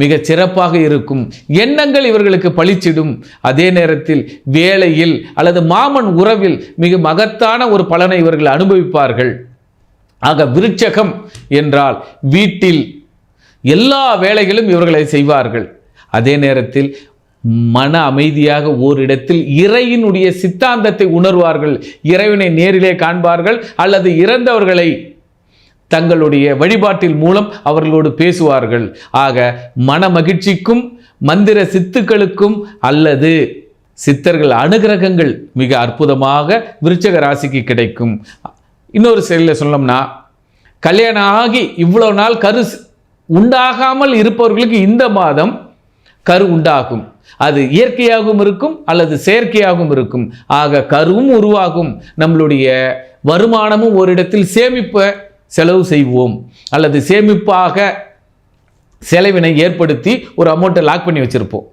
மிக சிறப்பாக இருக்கும். எண்ணங்கள் இவர்களுக்கு பளிச்சிடும். அதே நேரத்தில் வேலையில் அல்லது மாமன் உறவில் மிக மகத்தான ஒரு பலனை இவர்கள் அனுபவிப்பார்கள். ஆக விருட்சகம் என்றால் வீட்டில் எல்லா வேலைகளும் இவர்களை செய்வார்கள். அதே நேரத்தில் மன அமைதியாக ஓரிடத்தில் இறையினுடைய சித்தாந்தத்தை உணர்வார்கள். இறைவனை நேரிலே காண்பார்கள் அல்லது இறந்தவர்களை தங்களுடைய வழிபாட்டில் மூலம் அவர்களோடு பேசுவார்கள். ஆக மன மகிழ்ச்சிக்கும் மந்திர சித்துக்களுக்கும் அல்லது சித்தர்கள் அனுகிரகங்கள் மிக அற்புதமாக விருச்சக ராசிக்கு கிடைக்கும். இன்னொரு செயலில் சொன்னோம்னா, கல்யாணம் ஆகி இவ்வளவு நாள் கரு உண்டாகாமல் இருப்பவர்களுக்கு இந்த மாதம் கரு உண்டாகும். அது இயற்கையாகவும் இருக்கும் அல்லது செயற்கையாகவும் இருக்கும். ஆக கருவும் உருவாகும். நம்மளுடைய வருமானமும் ஒரு இடத்தில் சேமிப்ப செலவு செய்வோம் அல்லது சேமிப்பாக செலவினை ஏற்படுத்தி ஒரு அமௌண்ட்டை லாக் பண்ணி வச்சிருப்போம்.